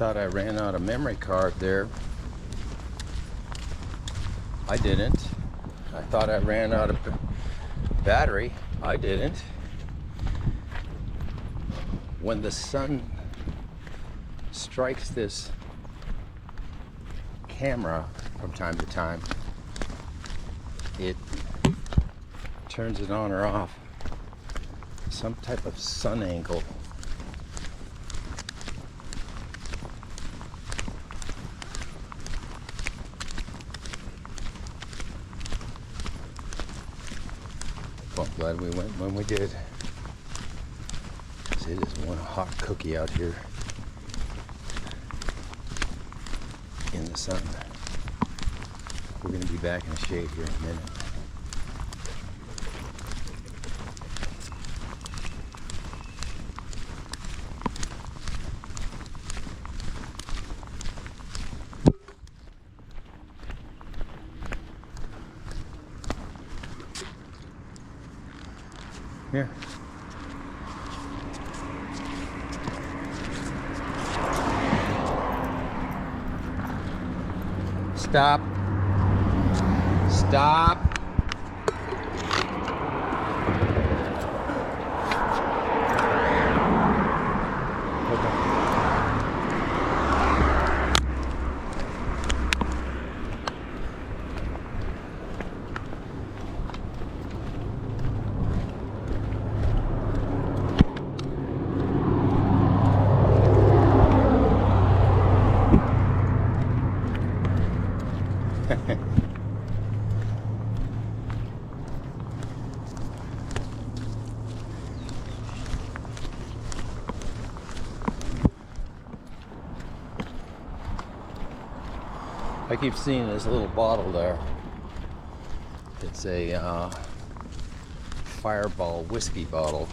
Thought I ran out of memory card there. I didn't. I thought I ran out of battery. I didn't. When the sun strikes this camera from time to time, it turns it on or off. Some type of sun angle. Well, I'm glad we went when we did. It is one hot cookie out here in the sun. We're going to be back in the shade here in a minute. Here. Stop. Stop. I keep seeing this little bottle there. It's a Fireball whiskey bottle.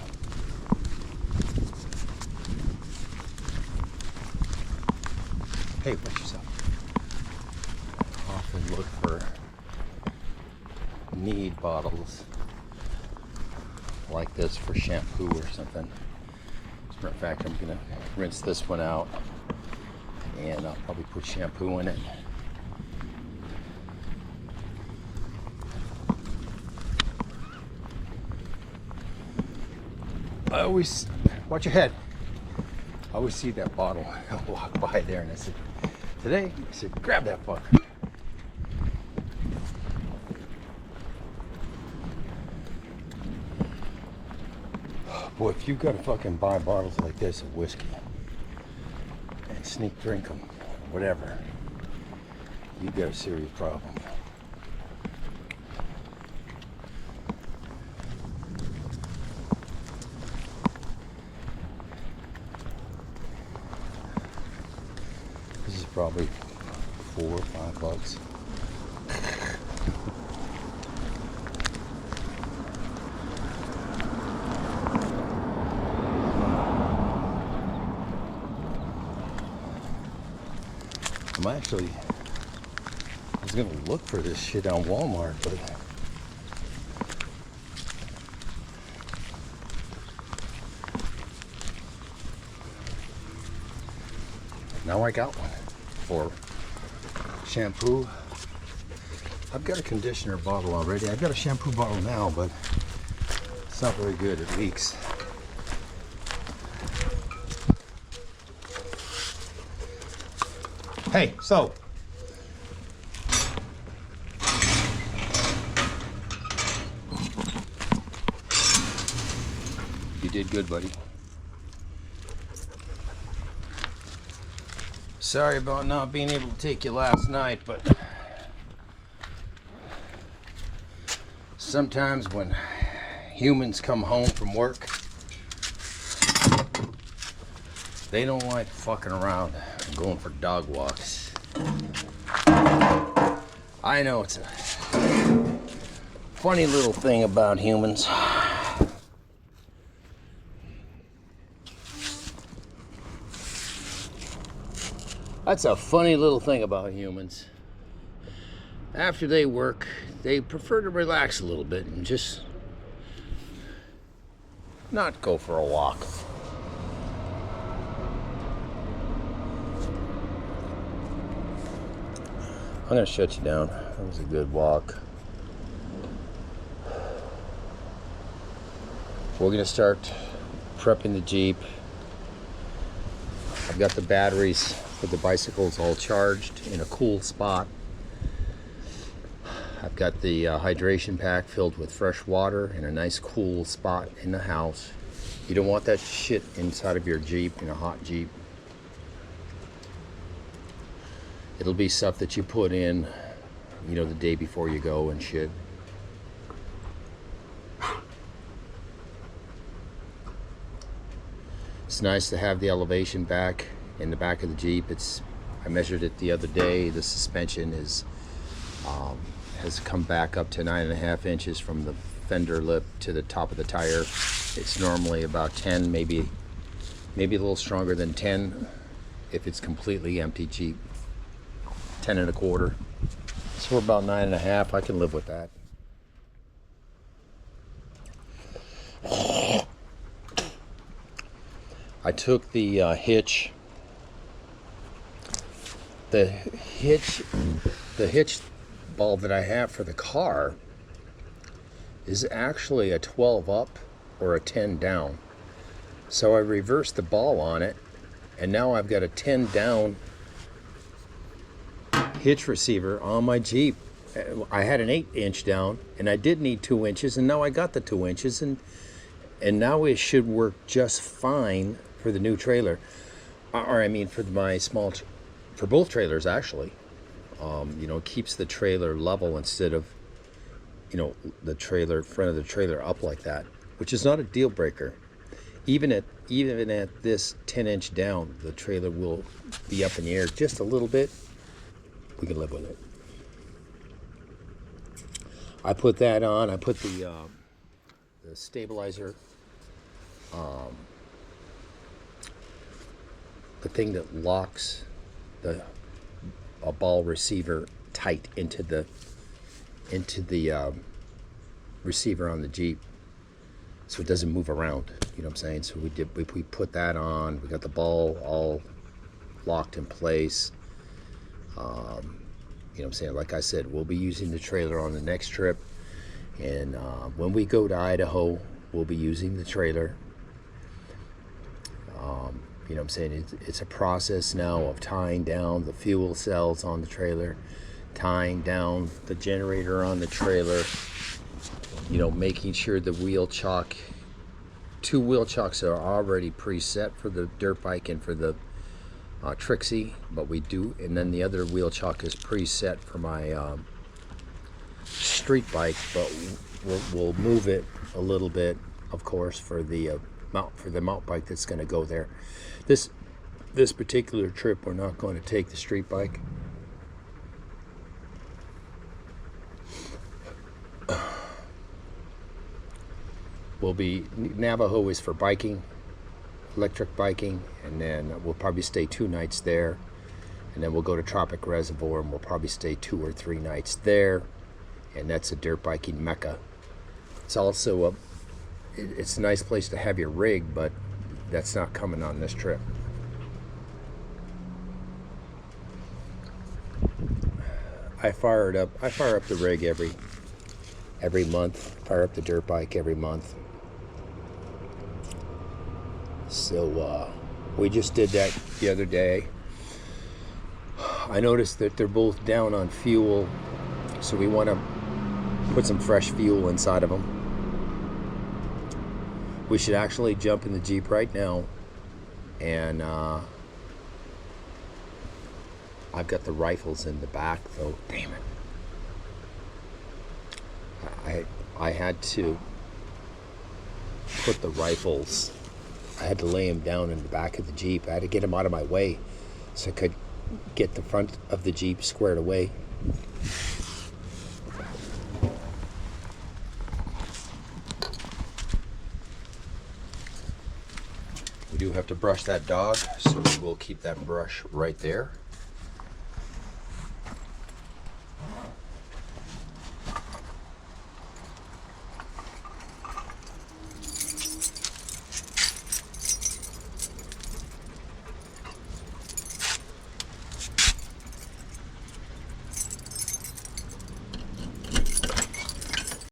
Hey, watch yourself. Often look for mead bottles like this for shampoo or something. As a matter of fact, I'm gonna rinse this one out and I'll probably put shampoo in it. I always, watch your head. I always see that bottle. I'll walk by there and I said, today, I said, grab that fucker. Boy, if you've got to fucking buy bottles like this of whiskey and sneak drink them, whatever, you've got a serious problem. This is probably $4 or $5. I was gonna look for this shit on Walmart, but now I got one for shampoo. I've got a conditioner bottle already. I've got a shampoo bottle now, but it's not very good. It leaks. Hey, so you did good, buddy. Sorry about not being able to take you last night, but sometimes when humans come home from work, they don't like fucking around and going for dog walks. I know it's a funny little thing about humans. That's a funny little thing about humans. After they work, they prefer to relax a little bit and just not go for a walk. I'm gonna shut you down. That was a good walk. We're gonna start prepping the Jeep. I've got the batteries for the bicycles all charged in a cool spot. I've got the hydration pack filled with fresh water in a nice cool spot in the house. You don't want that shit inside of your Jeep, in a hot Jeep. It'll be stuff that you put in, you know, the day before you go and shit. It's nice to have the elevation back in the back of the Jeep. I measured it the other day. The suspension has come back up to 9.5 inches from the fender lip to the top of the tire. It's normally about 10, maybe a little stronger than 10 if it's completely empty Jeep. 10.25. So we're about 9.5. I can live with that. I took the hitch. The hitch ball that I have for the car is actually a 12 up or a 10 down. So I reversed the ball on it, and now I've got a 10 down hitch receiver on my Jeep. I had an 8-inch down, and I did need 2 inches, and now I got the 2 inches, and now it should work just fine for the new trailer. Or I mean for my small, for both trailers actually. You know, it keeps the trailer level instead of, you know, the trailer, front of the trailer up like that, which is not a deal breaker. Even at this 10-inch down, the trailer will be up in the air just a little bit. We can live with it. I put that on. I put the stabilizer, the thing that locks a ball receiver tight into the receiver on the Jeep, so it doesn't move around. You know what I'm saying? So we put that on. We got the ball all locked in place. You know what I'm saying? Like I said, we'll be using the trailer on the next trip, and when we go to Idaho, we'll be using the trailer. You know what I'm saying? It's a process now of tying down the fuel cells on the trailer, tying down the generator on the trailer, you know, making sure the wheel chock, 2 wheel chocks are already preset for the dirt bike and for the Trixie, but we do, and then the other wheel chock is preset for my street bike, but we'll move it a little bit, of course, for the mount bike that's going to go there. This particular trip, we're not going to take the street bike. Navajo is for biking, electric biking, and then we'll probably stay 2 nights there, and then we'll go to Tropic Reservoir, and we'll probably stay 2 or 3 nights there, and that's a dirt biking mecca. It's also it's a nice place to have your rig, but that's not coming on this trip. I fire up the rig every month. Fire up the dirt bike every month. So we just did that the other day. I noticed that they're both down on fuel, so we want to put some fresh fuel inside of them. We should actually jump in the Jeep right now, and I've got the rifles in the back though. Damn it. I had to put the rifles, I had to lay them down in the back of the Jeep. I had to get them out of my way so I could get the front of the Jeep squared away. We do have to brush that dog, so we'll keep that brush right there.